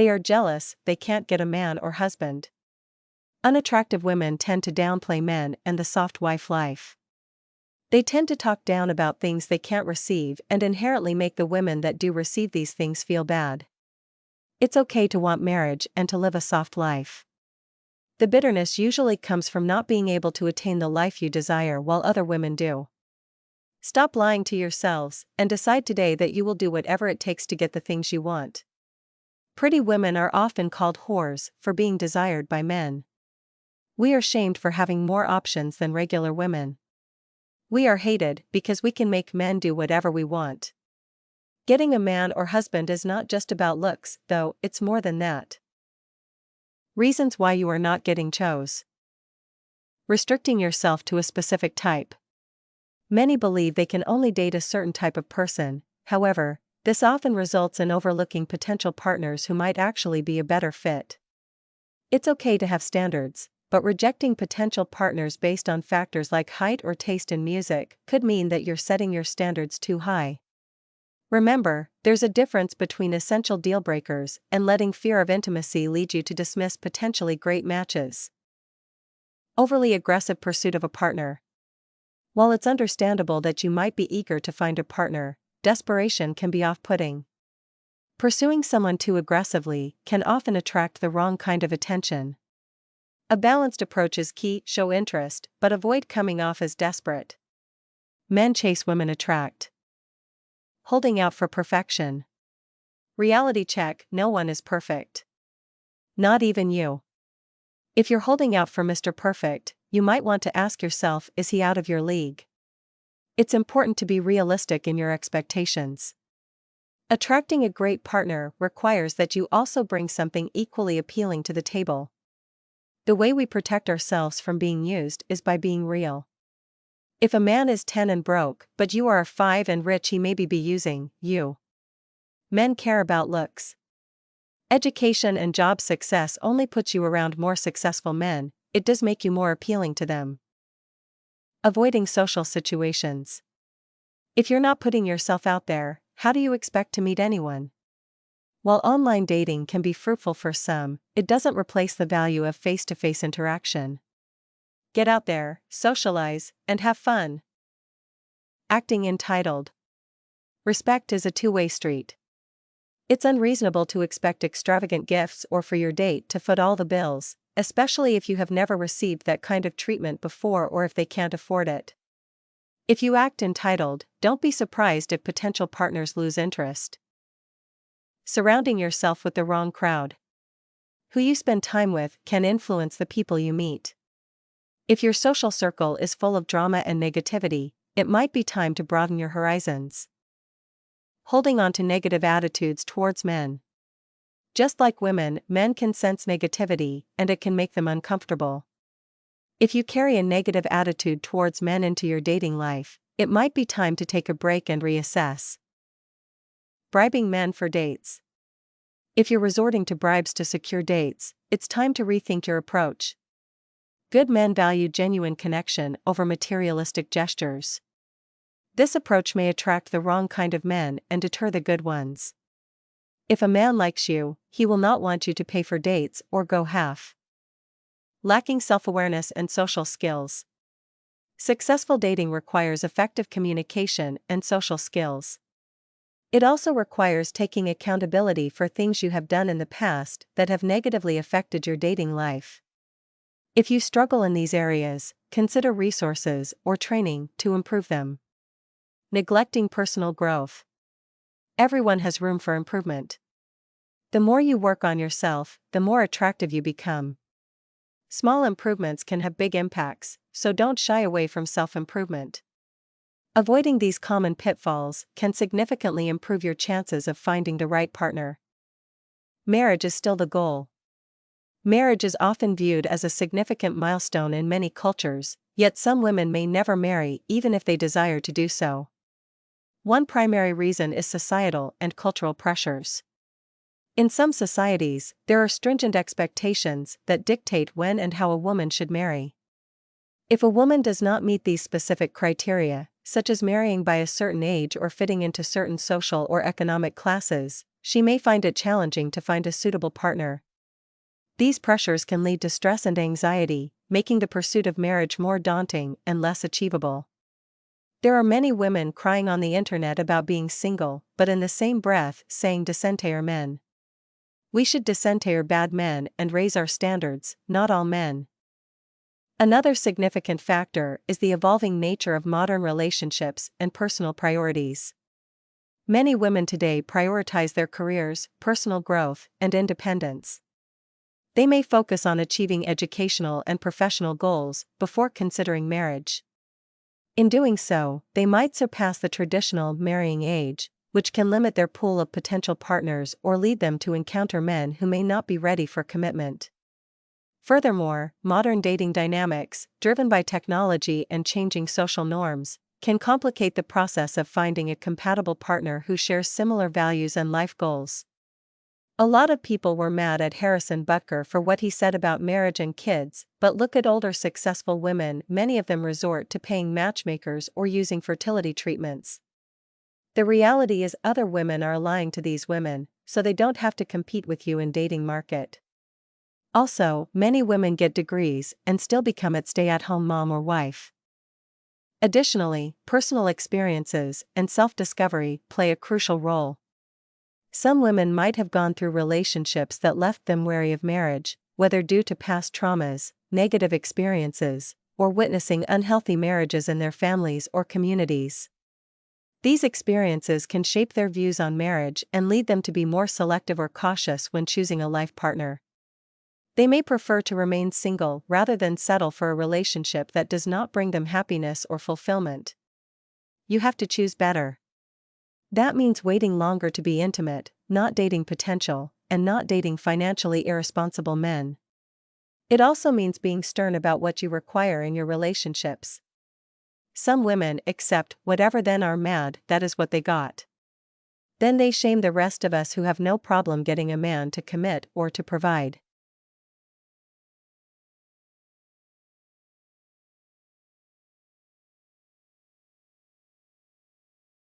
They are jealous they can't get a man or husband. Unattractive women tend to downplay men and the soft wife life. They tend to talk down about things they can't receive and inherently make the women that do receive these things feel bad. It's okay to want marriage and to live a soft life. The bitterness usually comes from not being able to attain the life you desire while other women do. Stop lying to yourselves and decide today that you will do whatever it takes to get the things you want. Pretty women are often called whores for being desired by men. We are shamed for having more options than regular women. We are hated because we can make men do whatever we want. Getting a man or husband is not just about looks, though, it's more than that. Reasons why you are not getting chose. Restricting yourself to a specific type. Many believe they can only date a certain type of person, however, this often results in overlooking potential partners who might actually be a better fit. It's okay to have standards, but rejecting potential partners based on factors like height or taste in music could mean that you're setting your standards too high. Remember, there's a difference between essential deal breakers and letting fear of intimacy lead you to dismiss potentially great matches. Overly aggressive pursuit of a partner. While it's understandable that you might be eager to find a partner, desperation can be off-putting. Pursuing someone too aggressively can often attract the wrong kind of attention. A balanced approach is key. Show interest, but avoid coming off as desperate. Men chase, women attract. Holding out for perfection. Reality check: no one is perfect. Not even you. If you're holding out for Mr. Perfect, you might want to ask yourself, is he out of your league? It's important to be realistic in your expectations. Attracting a great partner requires that you also bring something equally appealing to the table. The way we protect ourselves from being used is by being real. If a man is 10 and broke, but you are 5 and rich, he may be using you. Men care about looks. Education and job success only puts you around more successful men, it does make you more appealing to them. Avoiding social situations. If you're not putting yourself out there, how do you expect to meet anyone? While online dating can be fruitful for some, it doesn't replace the value of face-to-face interaction. Get out there, socialize, and have fun. Acting entitled. Respect is a two-way street. It's unreasonable to expect extravagant gifts or for your date to foot all the bills, especially if you have never received that kind of treatment before or if they can't afford it. If you act entitled, don't be surprised if potential partners lose interest. Surrounding yourself with the wrong crowd. Who you spend time with can influence the people you meet. If your social circle is full of drama and negativity, it might be time to broaden your horizons. Holding on to negative attitudes towards men. Just like women, men can sense negativity, and it can make them uncomfortable. If you carry a negative attitude towards men into your dating life, it might be time to take a break and reassess. Bribing men for dates. If you're resorting to bribes to secure dates, it's time to rethink your approach. Good men value genuine connection over materialistic gestures. This approach may attract the wrong kind of men and deter the good ones. If a man likes you, he will not want you to pay for dates or go half. Lacking self-awareness and social skills. Successful dating requires effective communication and social skills. It also requires taking accountability for things you have done in the past that have negatively affected your dating life. If you struggle in these areas, consider resources or training to improve them. Neglecting personal growth. Everyone has room for improvement. The more you work on yourself, the more attractive you become. Small improvements can have big impacts, so don't shy away from self-improvement. Avoiding these common pitfalls can significantly improve your chances of finding the right partner. Marriage is still the goal. Marriage is often viewed as a significant milestone in many cultures, yet some women may never marry even if they desire to do so. One primary reason is societal and cultural pressures. In some societies, there are stringent expectations that dictate when and how a woman should marry. If a woman does not meet these specific criteria, such as marrying by a certain age or fitting into certain social or economic classes, she may find it challenging to find a suitable partner. These pressures can lead to stress and anxiety, making the pursuit of marriage more daunting and less achievable. There are many women crying on the internet about being single, but in the same breath saying "Decentare men." We should decentare bad men and raise our standards, not all men. Another significant factor is the evolving nature of modern relationships and personal priorities. Many women today prioritize their careers, personal growth, and independence. They may focus on achieving educational and professional goals before considering marriage. In doing so, they might surpass the traditional marrying age, which can limit their pool of potential partners or lead them to encounter men who may not be ready for commitment. Furthermore, modern dating dynamics, driven by technology and changing social norms, can complicate the process of finding a compatible partner who shares similar values and life goals. A lot of people were mad at Harrison Butker for what he said about marriage and kids, but look at older successful women, many of them resort to paying matchmakers or using fertility treatments. The reality is other women are lying to these women, so they don't have to compete with you in dating market. Also, many women get degrees and still become a stay-at-home mom or wife. Additionally, personal experiences and self-discovery play a crucial role. Some women might have gone through relationships that left them wary of marriage, whether due to past traumas, negative experiences, or witnessing unhealthy marriages in their families or communities. These experiences can shape their views on marriage and lead them to be more selective or cautious when choosing a life partner. They may prefer to remain single rather than settle for a relationship that does not bring them happiness or fulfillment. You have to choose better. That means waiting longer to be intimate, not dating potential, and not dating financially irresponsible men. It also means being stern about what you require in your relationships. Some women accept whatever, then are mad that is what they got. Then they shame the rest of us who have no problem getting a man to commit or to provide.